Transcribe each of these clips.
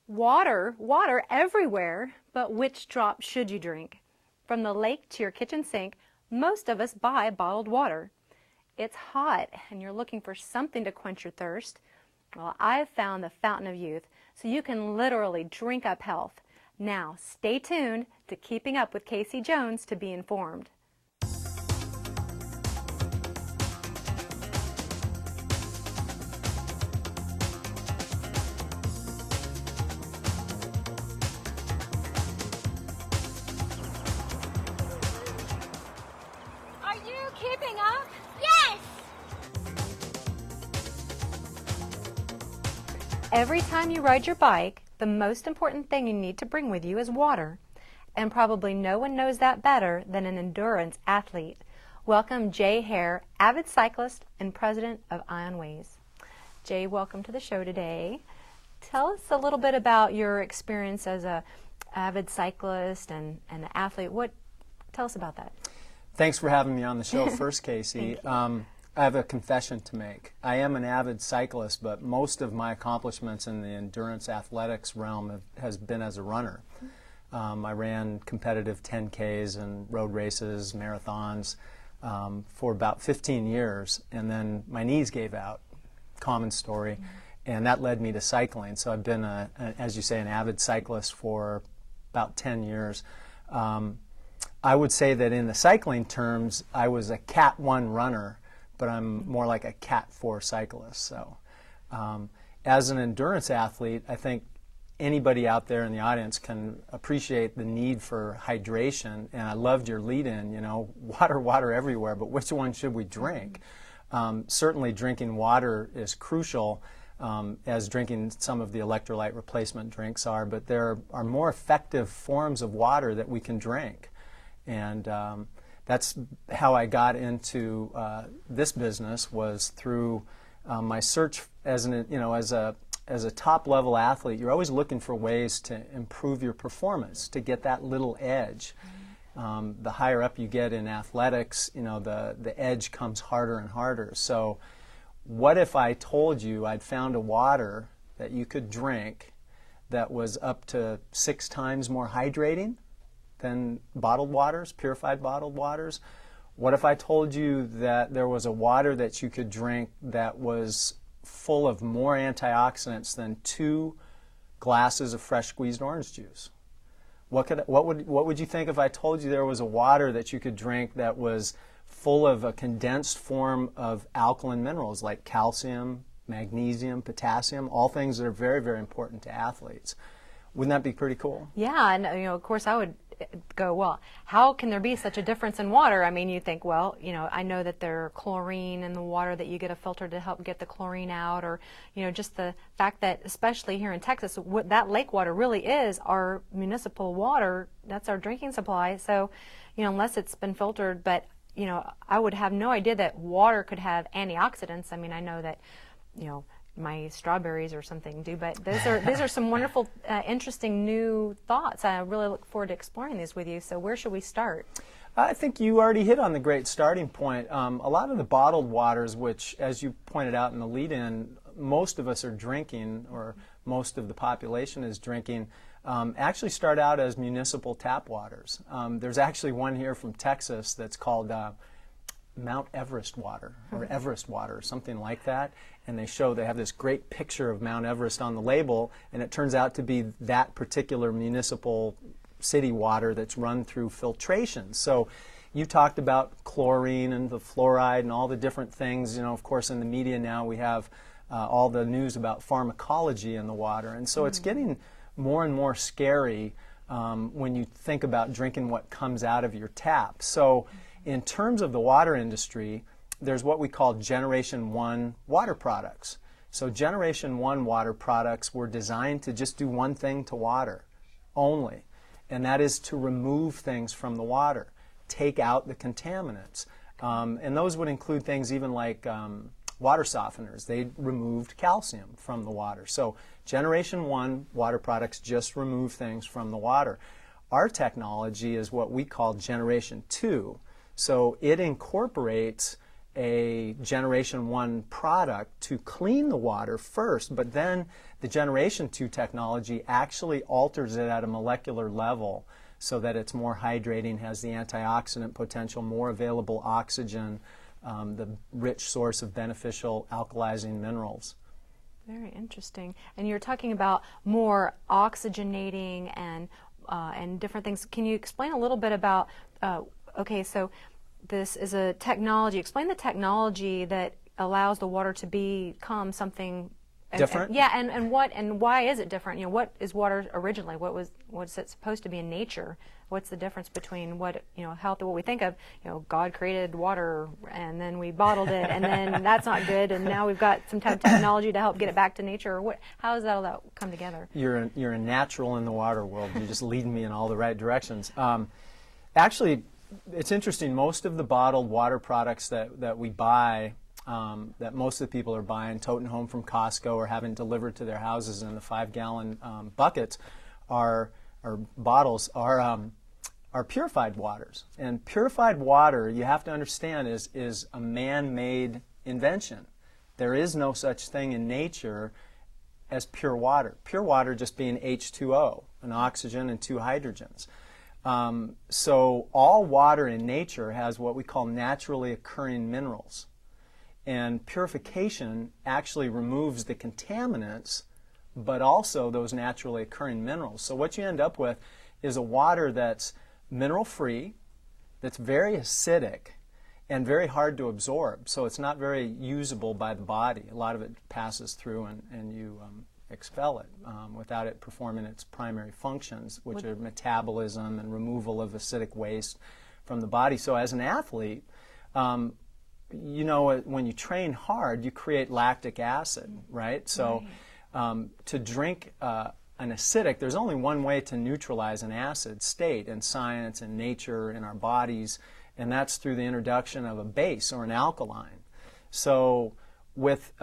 Water everywhere, but which drop should you drink? From the lake to your kitchen sink, most of us buy bottled water. It's hot and you're looking for something to quench your thirst. Well, I've found the Fountain of Youth, so you can literally drink up health. Now, stay tuned to Keeping Up with Casey Jones to be informed. Are you keeping up? Yes! Every time you ride your bike, the most important thing you need to bring with you is water. And probably no one knows that better than an endurance athlete. Welcome Jay Hare, avid cyclist and president of Ion Ways. Jay, welcome to the show today. Tell us a little bit about your experience as a avid cyclist and an athlete. Tell us about that. Thanks for having me on the show first, Casey. I have a confession to make. I am an avid cyclist, but most of my accomplishments in the endurance athletics realm has been as a runner. I ran competitive 10Ks and road races, marathons for about 15 years, and then my knees gave out, common story, and that led me to cycling. So I've been, as you say, an avid cyclist for about 10 years. I would say that in the cycling terms, I was a Cat 1 runner, but I'm more like a Cat 4 cyclist. So as an endurance athlete, I think anybody out there in the audience can appreciate the need for hydration. And I loved your lead-in, you know, water everywhere, but which one should we drink? Certainly drinking water is crucial, as drinking some of the electrolyte replacement drinks are, but there are more effective forms of water that we can drink. And that's how I got into this business, was through my search as a top-level athlete. You're always looking for ways to improve your performance, to get that little edge. The higher up you get in athletics, you know, the edge comes harder and harder. So what if I told you I'd found a water that you could drink that was up to 6 times more hydrating than bottled waters, purified bottled waters? What if I told you that there was a water that you could drink that was full of more antioxidants than 2 glasses of fresh squeezed orange juice? What would you think if I told you there was a water that you could drink that was full of a condensed form of alkaline minerals like calcium, magnesium, potassium, all things that are very, very important to athletes? Wouldn't that be pretty cool? Yeah, and of course I would go, well, how can there be such a difference in water? I mean, you think, well, I know that there's chlorine in the water, that you get a filter to help get the chlorine out, or, just the fact that, especially here in Texas, that lake water really is our municipal water. That's our drinking supply. So, unless it's been filtered, but, I would have no idea that water could have antioxidants. I mean, I know that, my strawberries or something do, but these are some wonderful, interesting new thoughts. I really look forward to exploring these with you. So where should we start? I think you already hit on the great starting point. A lot of the bottled waters, which, as you pointed out in the lead-in, most of us are drinking, or most of the population is drinking, actually start out as municipal tap waters. There's actually one here from Texas that's called Mount Everest water, or Everest water, or something like that. And they have this great picture of Mount Everest on the label, and it turns out to be that particular municipal city water that's run through filtration. So you talked about chlorine and the fluoride and all the different things. Of course, in the media now we have all the news about pharmacology in the water. And so it's getting more and more scary when you think about drinking what comes out of your tap. So in terms of the water industry, there's what we call Generation 1 water products. So Generation 1 water products were designed to just do one thing to water only, and that is to remove things from the water, take out the contaminants. And those would include things even like water softeners. They removed calcium from the water. So Generation 1 water products just remove things from the water. Our technology is what we call Generation 2. So it incorporates a Generation 1 product to clean the water first, but then the Generation 2 technology actually alters it at a molecular level so that it's more hydrating, has the antioxidant potential, more available oxygen, the rich source of beneficial alkalizing minerals. Very interesting. And you're talking about more oxygenating and different things. Can you explain a little bit about, okay, so this is a technology. Explain the technology that allows the water to become something different. And why is it different? You know, what is water originally? What's it supposed to be in nature? What's the difference between what, you know, health, what we think of, you know, God created water and then we bottled it and then that's not good and now we've got some type of technology to help get it back to nature? Or how does that all come together? You're a natural in the water world. You're just leading me in all the right directions. Actually, it's interesting. Most of the bottled water products that we buy, that most of the people are buying, toting home from Costco or having delivered to their houses in the 5-gallon buckets, or bottles, are purified waters. And purified water, you have to understand, is a man-made invention. There is no such thing in nature as pure water. Pure water just being H2O, an oxygen and 2 hydrogens. So all water in nature has what we call naturally occurring minerals. And purification actually removes the contaminants, but also those naturally occurring minerals. So what you end up with is a water that's mineral-free, that's very acidic, and very hard to absorb. So it's not very usable by the body. A lot of it passes through and you expel it without it performing its primary functions, which are metabolism and removal of acidic waste from the body. So as an athlete, you know, when you train hard, you create lactic acid, right? So to drink an acidic, there's only one way to neutralize an acid state in science and nature in our bodies, and that's through the introduction of a base or an alkaline. So with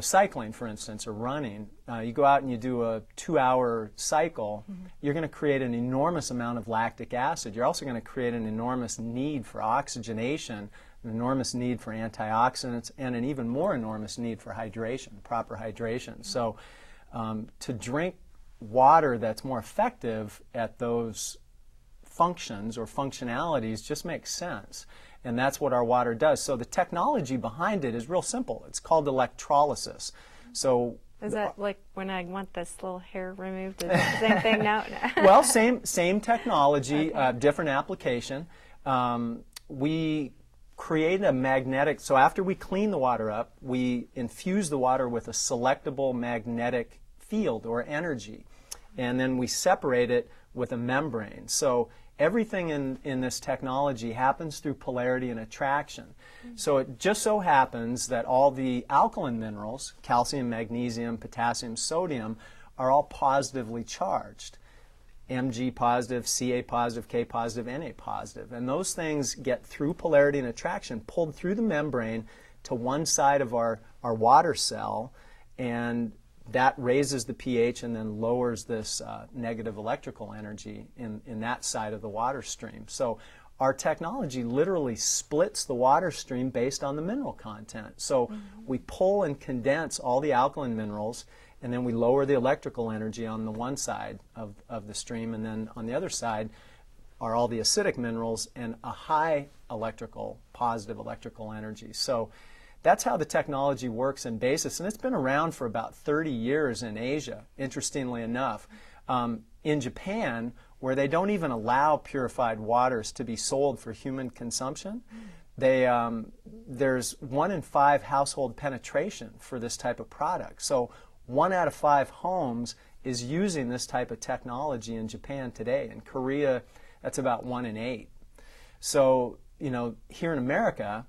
cycling, for instance, or running, you go out and you do a 2-hour cycle, you're going to create an enormous amount of lactic acid. You're also going to create an enormous need for oxygenation, an enormous need for antioxidants, and an even more enormous need for hydration, proper hydration. So to drink water that's more effective at those functions or functionalities just makes sense. And that's what our water does. So the technology behind it is real simple. It's called electrolysis. So is that like when I want this little hair removed? Is it the same thing now? Well, same technology, Okay. Different application. We create a magnetic, so after we clean the water up, we infuse the water with a selectable magnetic field or energy, and then we separate it with a membrane. So everything in this technology happens through polarity and attraction. So it just so happens that all the alkaline minerals, calcium, magnesium, potassium, sodium, are all positively charged. Mg positive, Ca positive, K positive, Na positive. And those things get through polarity and attraction, pulled through the membrane to one side of our water cell, and that raises the pH and then lowers this negative electrical energy in that side of the water stream. So our technology literally splits the water stream based on the mineral content. So we pull and condense all the alkaline minerals, and then we lower the electrical energy on the one side of the stream, and then on the other side are all the acidic minerals and a high electrical, positive electrical energy. So that's how the technology works in basis, and it's been around for about 30 years in Asia, interestingly enough. In Japan, where they don't even allow purified waters to be sold for human consumption, there's 1 in 5 household penetration for this type of product. So 1 out of 5 homes is using this type of technology in Japan today. In Korea, that's about 1 in 8. So, you know, here in America,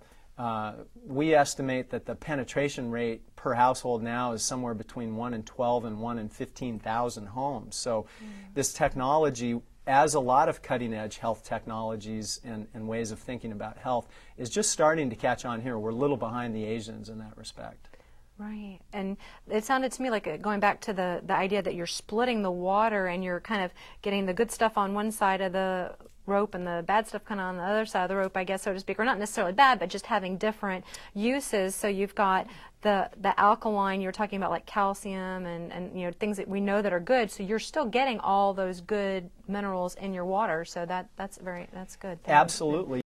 we estimate that the penetration rate per household now is somewhere between 1 in 12 and 1 in 15,000 homes. So this technology, as a lot of cutting-edge health technologies and ways of thinking about health, is just starting to catch on here. We're a little behind the Asians in that respect. Right. And it sounded to me like going back to the idea that you're splitting the water and you're kind of getting the good stuff on one side of the rope and the bad stuff kind of on the other side of the rope, I guess, so to speak, or not necessarily bad, but just having different uses. So you've got the alkaline, you're talking about like calcium and you know, things that we know that are good, so you're still getting all those good minerals in your water, so that's good. Absolutely.